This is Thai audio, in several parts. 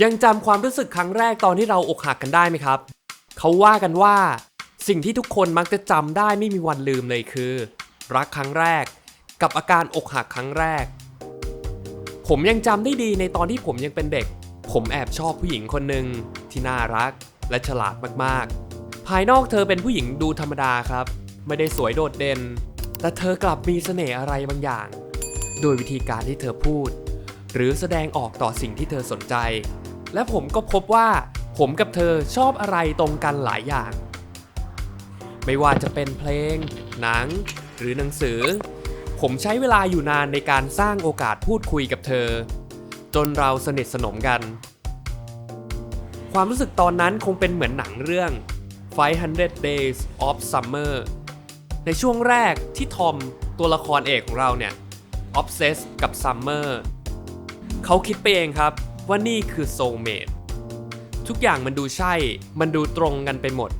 ยังจำความรู้สึกครั้งแรกตอนที่เราอกหักกันได้ไหมครับเขาว่ากันว่าสิ่งที่ทุกคนมักจะจำได้ไม่มีวันลืมเลยคือรักครั้งแรกกับอาการอกหักครั้งแรกผมยังจำได้ดีในตอนที่ผมยังเป็นเด็กผมแอบชอบผู้หญิงคนหนึ่งที่น่ารักและฉลาดมากๆภายนอกเธอเป็นผู้หญิงดูธรรมดาครับไม่ได้สวยโดดเด่นแต่เธอกลับมีเสน่ห์อะไรบางอย่างโดยวิธีการที่เธอพูดหรือแสดงออกต่อสิ่งที่เธอสนใจและผมก็พบว่าผมกับเธอชอบอะไรตรงกันหลายอย่างไม่ว่าจะเป็นเพลงหนังหรือหนังสือผมใช้เวลาอยู่นานในการสร้างโอกาสพูดคุยกับเธอจนเราสนิทสนมกันความรู้สึกตอนนั้นคงเป็นเหมือนหนังเรื่อง 500 Days of Summer ในช่วงแรกที่ทอมตัวละครเอกของเราเนี่ย obsess กับ Summer เขาคิดไปเองครับว่านี่คือ soulmate ทุกอย่างมันดูใช่มันดูตรงกันไปหมด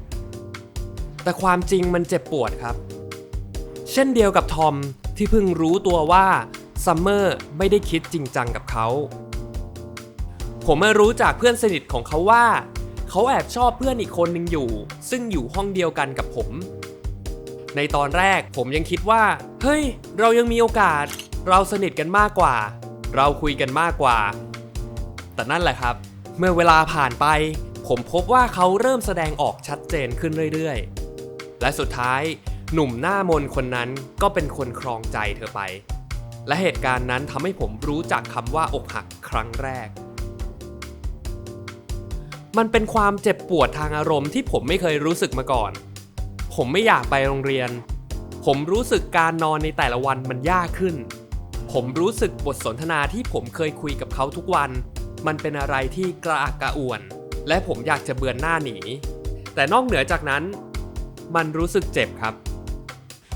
แต่ความจริงมันเจ็บปวดครับเช่นเดียวกับทอมที่เพิ่งรู้ตัวว่าซัมเมอร์ไม่ได้คิดจริงจังกับเขาผมมารู้จากเพื่อนสนิทของเขาว่าเขาแอบชอบเพื่อนอีกคนหนึ่งอยู่ซึ่งอยู่ห้องเดียวกันกับผมในตอนแรกผมยังคิดว่าเฮ้ยเรายังมีโอกาสเราสนิทกันมากกว่าเราคุยกันมากกว่าแต่นั่นแหละครับเมื่อเวลาผ่านไปผมพบว่าเขาเริ่มแสดงออกชัดเจนขึ้นเรื่อยๆและสุดท้ายหนุ่มหน้ามนคนนั้นก็เป็นคนครองใจเธอไปและเหตุการณ์นั้นทำให้ผมรู้จักคำว่าอกหักครั้งแรกมันเป็นความเจ็บปวดทางอารมณ์ที่ผมไม่เคยรู้สึกมาก่อนผมไม่อยากไปโรงเรียนผมรู้สึกการนอนในแต่ละวันมันยากขึ้นผมรู้สึกบทสนทนาที่ผมเคยคุยกับเขาทุกวันมันเป็นอะไรที่กระอักกระอ่วนและผมอยากจะเบือนหน้าหนีแต่นอกเหนือจากนั้นมันรู้สึกเจ็บครับ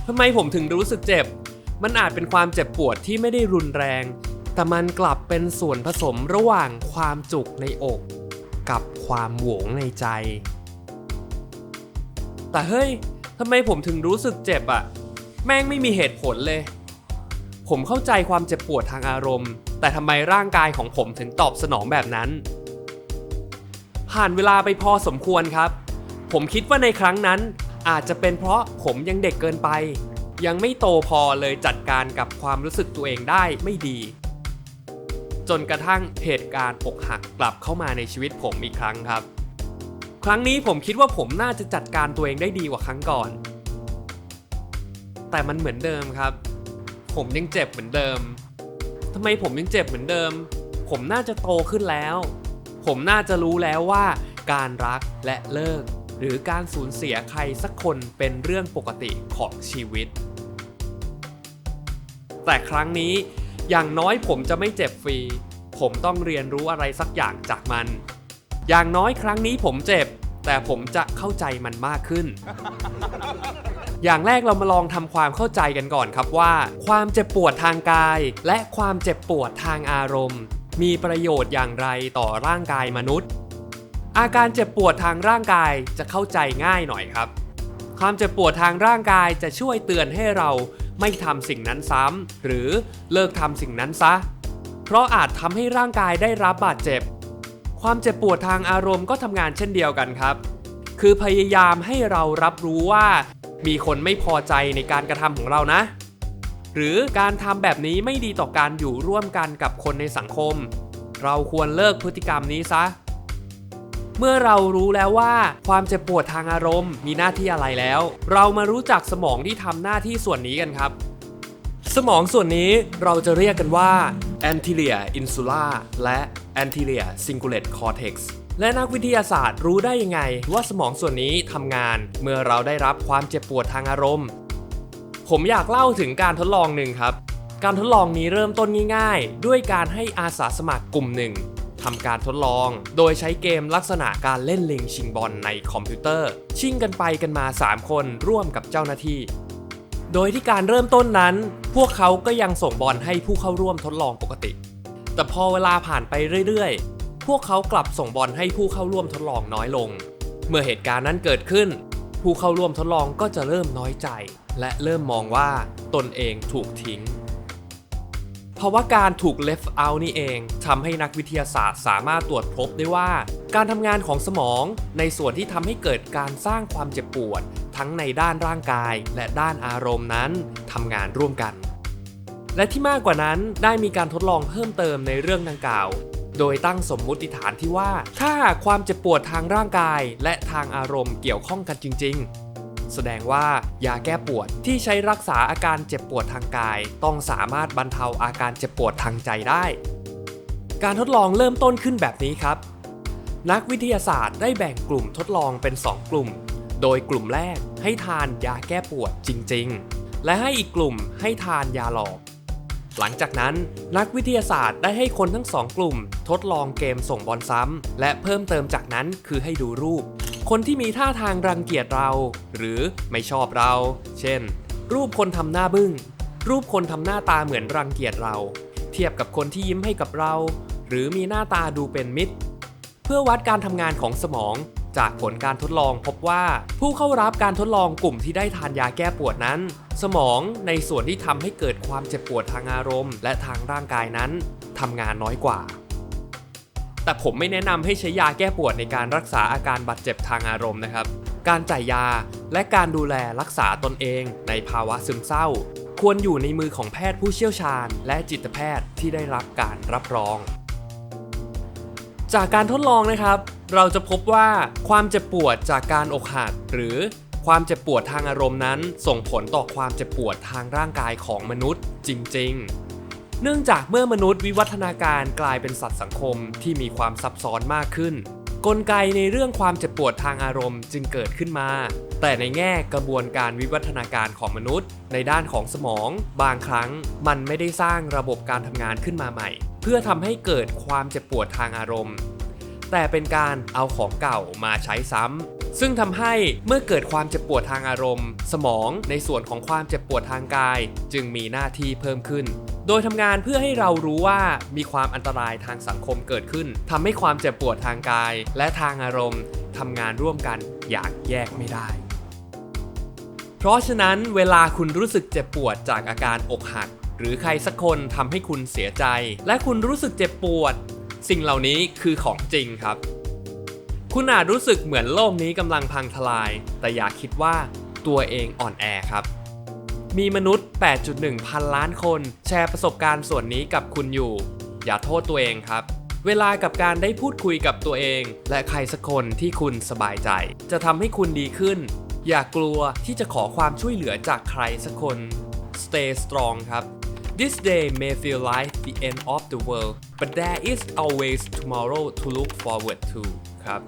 ทำไมผมถึงรู้สึกเจ็บมันอาจเป็นความเจ็บปวดที่ไม่ได้รุนแรงแต่มันกลับเป็นส่วนผสมระหว่างความจุกในอกกับความโหวงในใจแต่เฮ้ยทำไมผมถึงรู้สึกเจ็บอ่ะแม่งไม่มีเหตุผลเลยผมเข้าใจความเจ็บปวดทางอารมณ์แต่ทำไมร่างกายของผมถึงตอบสนองแบบนั้นผ่านเวลาไปพอสมควรครับผมคิดว่าในครั้งนั้นอาจจะเป็นเพราะผมยังเด็กเกินไปยังไม่โตพอเลยจัดการกับความรู้สึกตัวเองได้ไม่ดีจนกระทั่งเหตุการณ์อกหักกลับเข้ามาในชีวิตผมอีกครั้งครับครั้งนี้ผมคิดว่าผมน่าจะจัดการตัวเองได้ดีกว่าครั้งก่อนแต่มันเหมือนเดิมครับผมยังเจ็บเหมือนเดิมทำไมผมยังเจ็บเหมือนเดิมผมน่าจะโตขึ้นแล้วผมน่าจะรู้แล้วว่าการรักและเลิกหรือการสูญเสียใครสักคนเป็นเรื่องปกติของชีวิตแต่ครั้งนี้อย่างน้อยผมจะไม่เจ็บฟรีผมต้องเรียนรู้อะไรสักอย่างจากมันอย่างน้อยครั้งนี้ผมเจ็บแต่ผมจะเข้าใจมันมากขึ้น อย่างแรกเรามาลองทำความเข้าใจกันก่อนครับว่าความเจ็บปวดทางกายและความเจ็บปวดทางอารมณ์มีประโยชน์อย่างไรต่อร่างกายมนุษย์อาการเจ็บปวดทางร่างกายจะเข้าใจง่ายหน่อยครับความเจ็บปวดทางร่างกายจะช่วยเตือนให้เราไม่ทำสิ่งนั้นซ้ำหรือเลิกทำสิ่งนั้นซะเพราะอาจทำให้ร่างกายได้รับบาดเจ็บความเจ็บปวดทางอารมณ์ก็ทำงานเช่นเดียวกันครับคือพยายามให้เรารับรู้ว่ามีคนไม่พอใจในการกระทำของเรานะหรือการทำแบบนี้ไม่ดีต่อการอยู่ร่วมกันกับคนในสังคมเราควรเลิกพฤติกรรมนี้ซะเมื่อเรารู้แล้วว่าความเจ็บปวดทางอารมณ์มีหน้าที่อะไรแล้วเรามารู้จักสมองที่ทำหน้าที่ส่วนนี้กันครับสมองส่วนนี้เราจะเรียกกันว่า anterior insula และ anterior cingulate cortex และนักวิทยาศาสตร์รู้ได้ยังไงว่าสมองส่วนนี้ทำงานเมื่อเราได้รับความเจ็บปวดทางอารมณ์ผมอยากเล่าถึงการทดลองหนึ่งครับการทดลองนี้เริ่มต้นง่ายๆด้วยการให้อาสาสมัครกลุ่มหนึ่งทำการทดลองโดยใช้เกมลักษณะการเล่นลิงชิงบอลในคอมพิวเตอร์ชิงกันไปกันมา3คนร่วมกับเจ้าหน้าที่โดยที่การเริ่มต้นนั้นพวกเขาก็ยังส่งบอลให้ผู้เข้าร่วมทดลองปกติแต่พอเวลาผ่านไปเรื่อยๆพวกเขากลับส่งบอลให้ผู้เข้าร่วมทดลองน้อยลงเมื่อเหตุการณ์นั้นเกิดขึ้นผู้เข้าร่วมทดลองก็จะเริ่มน้อยใจและเริ่มมองว่าตนเองถูกทิ้ง เพราะว่าการถูก left out นี่เองทำให้นักวิทยาศาสตร์สามารถตรวจพบได้ว่าการทำงานของสมองในส่วนที่ทำให้เกิดการสร้างความเจ็บปวดทั้งในด้านร่างกายและด้านอารมณ์นั้นทำงานร่วมกันและที่มากกว่านั้นได้มีการทดลองเพิ่มเติมในเรื่องดังกล่าวโดยตั้งสมมุติฐานที่ว่าถ้าหากความเจ็บปวดทางร่างกายและทางอารมณ์เกี่ยวข้องกันจริงๆแสดงว่ายาแก้ปวดที่ใช้รักษาอาการเจ็บปวดทางกายต้องสามารถบรรเทาอาการเจ็บปวดทางใจได้การทดลองเริ่มต้นขึ้นแบบนี้ครับนักวิทยาศาสตร์ได้แบ่งกลุ่มทดลองเป็น2กลุ่มโดยกลุ่มแรกให้ทานยาแก้ปวดจริงๆและให้อีกกลุ่มให้ทานยาหลอกหลังจากนั้นนักวิทยาศาสตร์ได้ให้คนทั้ง2กลุ่มทดลองเกมส่งบอลซ้ำและเพิ่มเติมจากนั้นคือให้ดูรูปคนที่มีท่าทางรังเกียจเราหรือไม่ชอบเราเช่นรูปคนทำหน้าบึ้งรูปคนทำหน้าตาเหมือนรังเกียจเราเทียบกับคนที่ยิ้มให้กับเราหรือมีหน้าตาดูเป็นมิตรเพื่อวัดการทำงานของสมองจากผลการทดลองพบว่าผู้เข้ารับการทดลองกลุ่มที่ได้ทานยาแก้ปวดนั้นสมองในส่วนที่ทำให้เกิดความเจ็บปวดทางอารมณ์และทางร่างกายนั้นทำงานน้อยกว่าแต่ผมไม่แนะนำให้ใช้ยาแก้ปวดในการรักษาอาการบาดเจ็บทางอารมณ์นะครับการจ่ายยาและการดูแลรักษาตนเองในภาวะซึมเศร้าควรอยู่ในมือของแพทย์ผู้เชี่ยวชาญและจิตแพทย์ที่ได้รับการรับรองจากการทดลองนะครับเราจะพบว่าความเจ็บปวดจากการอกหักหรือความเจ็บปวดทางอารมณ์นั้นส่งผลต่อความเจ็บปวดทางร่างกายของมนุษย์จริงๆเนื่องจากเมื่อมนุษย์วิวัฒนาการกลายเป็นสัตว์สังคมที่มีความซับซ้อนมากขึ้นกลไกในเรื่องความเจ็บปวดทางอารมณ์จึงเกิดขึ้นมาแต่ในแง่กระบวนการวิวัฒนาการของมนุษย์ในด้านของสมองบางครั้งมันไม่ได้สร้างระบบการทำงานขึ้นมาใหม่เพื่อทำให้เกิดความเจ็บปวดทางอารมณ์แต่เป็นการเอาของเก่ามาใช้ซ้ำซึ่งทำให้เมื่อเกิดความเจ็บปวดทางอารมณ์สมองในส่วนของความเจ็บปวดทางกายจึงมีหน้าที่เพิ่มขึ้นโดยทำงานเพื่อให้เรารู้ว่ามีความอันตรายทางสังคมเกิดขึ้นทำให้ความเจ็บปวดทางกายและทางอารมณ์ทำงานร่วมกันอย่างแยกไม่ได้เพราะฉะนั้นเวลาคุณรู้สึกเจ็บปวดจากอาการอกหักหรือใครสักคนทำให้คุณเสียใจและคุณรู้สึกเจ็บปวดสิ่งเหล่านี้คือของจริงครับคุณอาจรู้สึกเหมือนโลกนี้กำลังพังทลายแต่อย่าคิดว่าตัวเองอ่อนแอครับมีมนุษย์ 8.1 พันล้านคนแชร์ประสบการณ์ส่วนนี้กับคุณอยู่อย่าโทษตัวเองครับเวลากับการได้พูดคุยกับตัวเองและใครสักคนที่คุณสบายใจจะทำให้คุณดีขึ้นอย่ากลัวที่จะขอความช่วยเหลือจากใครสักคน Stay strong ครับThis day may feel like the end of the world, but there is always tomorrow to look forward to ครับ